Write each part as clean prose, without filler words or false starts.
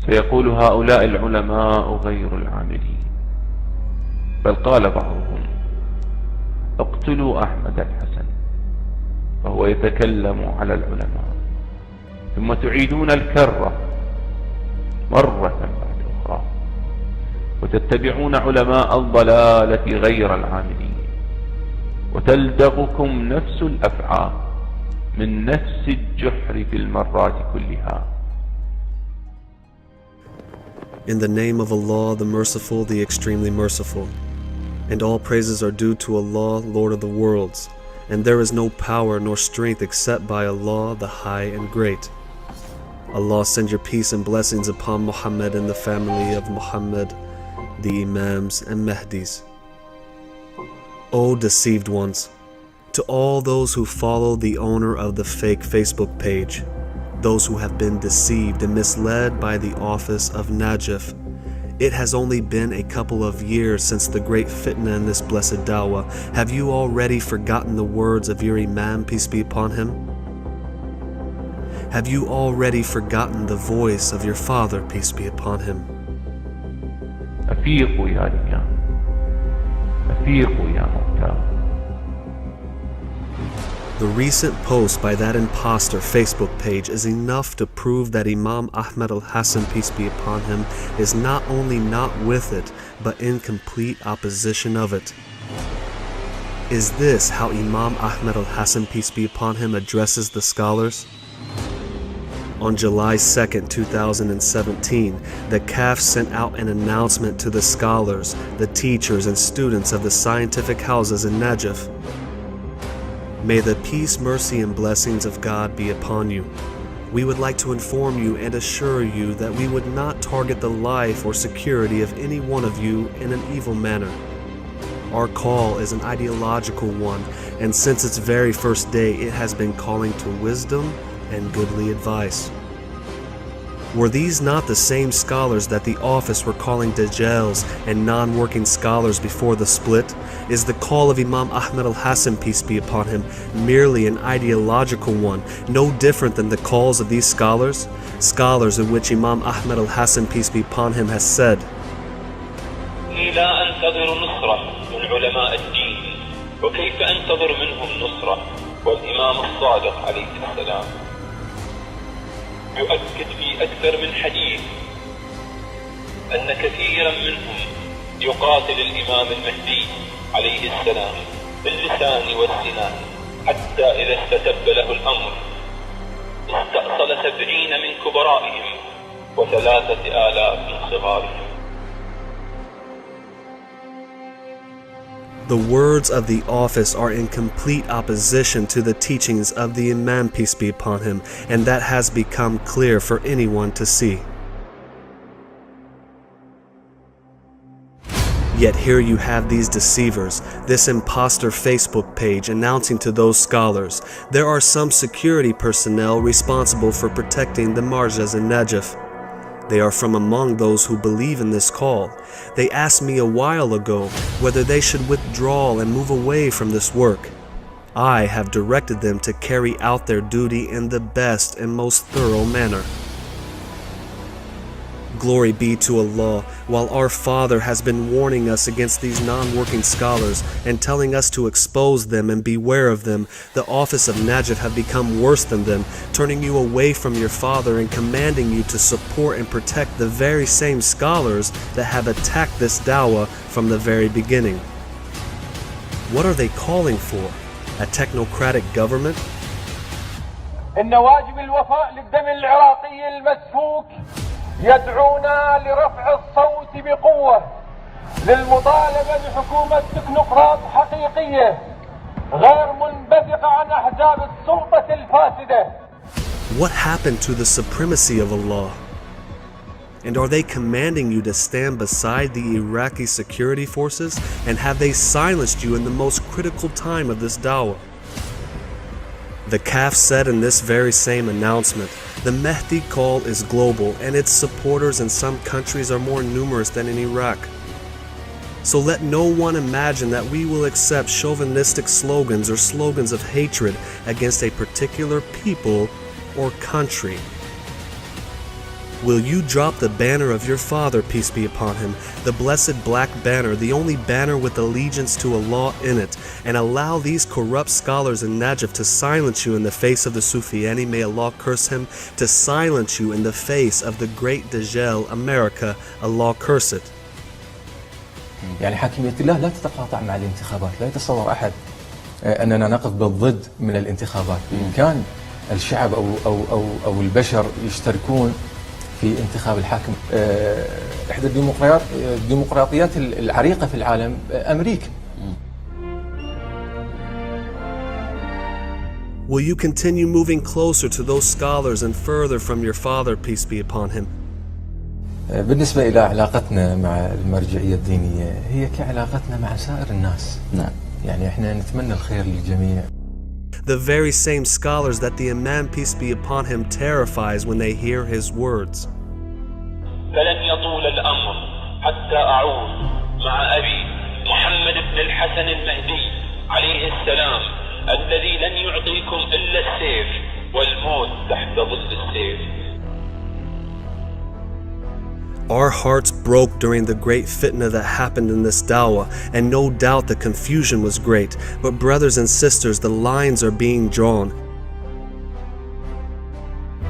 فيقول هؤلاء العلماء غير العاملين، بل قال بعضهم اقتلوا أحمد الحسن فهو يتكلم على العلماء، ثم تعيدون الكرة مرة بعد أخرى وتتبعون علماء الضلالة غير العاملين، وتلدغكم نفس الأفعى من نفس الجحر في المرات كلها. In the name of Allah, the Merciful, the Extremely Merciful. And all praises are due to Allah, Lord of the worlds, and there is no power nor strength except by Allah, the High and Great. Allah send your peace and blessings upon Muhammad and the family of Muhammad, the Imams and Mahdis. O deceived ones, to all those who follow the owner of the fake Facebook page, those who have been deceived and misled by the office of nhAp, it has only been a couple of years since the great fitna in this blessed dawah. Have you already forgotten the words of your Imam, peace be upon him? Have you already forgotten the voice of your father, peace be upon him? أفيقوا يا رجال، أفيقوا يا موتى. The recent post by that imposter Facebook page is enough to prove that Imam Ahmedom Al Hassa, peace be upon him, is not only not with it, but in complete opposition of it. Is this how Imam Ahmedom Al Hassa, peace be upon him, addresses the scholars? On July 2nd, 2017, the CAF sent out an announcement to the scholars, the teachers and students of the scientific houses in nhAp. May the peace, mercy, and blessings of God be upon you. We would like to inform you and assure you that we would not target the life or security of any one of you in an evil manner. Our call is an ideological one, and since its very first day, it has been calling to wisdom and goodly advice. Were these not the same scholars that the office were calling Dajjals and non-working scholars before the split? Is the call of Imam Ahmedom Al Hassa, peace be upon him, merely an ideological one, no different than the calls of these scholars? Scholars in which Imam Ahmedom Al Hassa, peace be upon him, has said, لا أنتظر نصرة من علماء الدين، وكيف أنتظر منهم نصرة والإمام الصادق عليه السلام يؤكد في أكثر من حديث أن كثيرا منهم يقاتل الإمام المهدي عليه السلام باللسان والسنان، حتى إذا استتب له الأمر استأصل 70 من كبرائهم و3000 من صغارهم. The words of the office are in complete opposition to the teachings of the Imam, peace be upon him, and that has become clear for anyone to see. Yet here you have these deceivers, this imposter Facebook page announcing to those scholars, there are some security personnel responsible for protecting the marjas in nhAp. They are from among those who believe in this call. They asked me a while ago whether they should withdraw and move away from this work. I have directed them to carry out their duty in the best and most thorough manner. Glory be to Allah, while our Father has been warning us against these non-working scholars and telling us to expose them and beware of them, the office of nhAp have become worse than them, turning you away from your Father and commanding you to support and protect the very same scholars that have attacked this dawah from the very beginning. What are they calling for? A technocratic government? إن واجب الوفاء للدم العراقي المسفوك يدعونا لرفع الصوت بقوة للمطالبة بحكومة تكنوقراط حقيقية غير منبثقة عن أحزاب السلطة الفاسدة. What happened to the supremacy of Allah? And are they commanding you to stand beside the Iraqi security forces? And have they silenced you in the most critical time of this dawah? The CAF said in this very same announcement, the Mahdi call is global and its supporters in some countries are more numerous than in Iraq. So let no one imagine that we will accept chauvinistic slogans or slogans of hatred against a particular people or country. Will you drop the banner of your father, peace be upon him, the blessed black banner, the only banner with allegiance to Allah in it, and allow these corrupt scholars in nhAp to silence you in the face of the Sufiyani, may Allah curse him, to silence you in the face of the great Dajjal, America, Allah curse it. يعني حاكمية الله لا تتقاطع مع الانتخابات. لا يتصور أحد أننا نقف بالضد من الانتخابات. بإمكان الشعب أو البشر يشتركون في انتخاب الحاكم. إحدى الديمقراطيات العريقة في العالم أمريكا. Will you continue moving closer to those scholars and further from your father, peace be upon him? بالنسبة إلى علاقتنا مع المرجعية الدينية هي كعلاقتنا مع سائر الناس. نعم. يعني إحنا نتمنى الخير للجميع. The very same scholars that the Imam, peace be upon him, terrifies when they hear his words. فلن يطول الأمر حتى أعود مع أبي محمد بن الحسن المهدي عليه السلام الذي لن يعطيكم إلا السيف والموت تحت ظل السيف. Our hearts broke during the great fitna that happened in this dawah, and no doubt the confusion was great. But brothers and sisters, the lines are being drawn.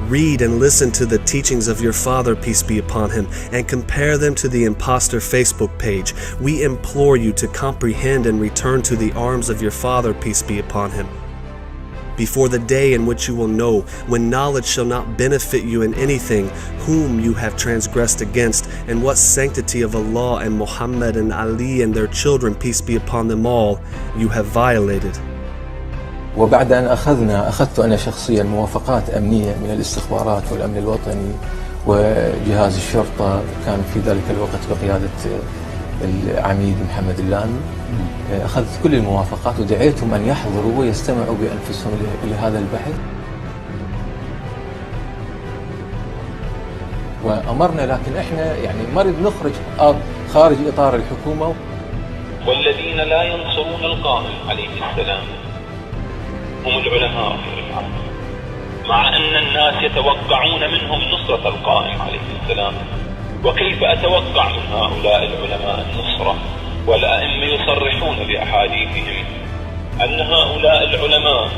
Read and listen to the teachings of your father, peace be upon him, and compare them to the imposter Facebook page. We implore you to comprehend and return to the arms of your father, peace be upon him, before the day in which you will know, when knowledge shall not benefit you in anything, whom you have transgressed against, and what sanctity of Allah and Muhammad and Ali and their children, peace be upon them all, you have violated. وبعد أن أخذت أنا شخصيا موافقات أمنية من الاستخبارات والأمن الوطني وجهاز الشرطة، كان في ذلك الوقت بقيادة العميد محمد اللامي. أخذت كل الموافقات ودعيتهم أن يحضروا ويستمعوا بأنفسهم لهذا البحث، وأمرنا، لكن إحنا يعني ما نريد نخرج خارج إطار الحكومة. والذين لا ينصرون القائم عليه السلام هم العلماء في العالم، مع أن الناس يتوقعون منهم نصرة القائم عليه السلام. وكيف أتوقع من هؤلاء العلماء النصرة والأئمة يصرحون بأحاديثهم أن هؤلاء العلماء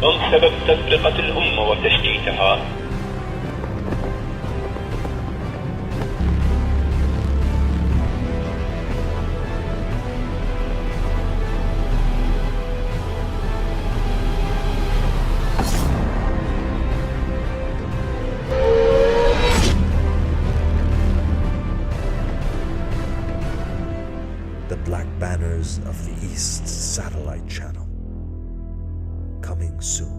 هم سبب تفرقة الأمة وتشتيتها؟ The Black Banners of the East Satellite Channel. Coming soon.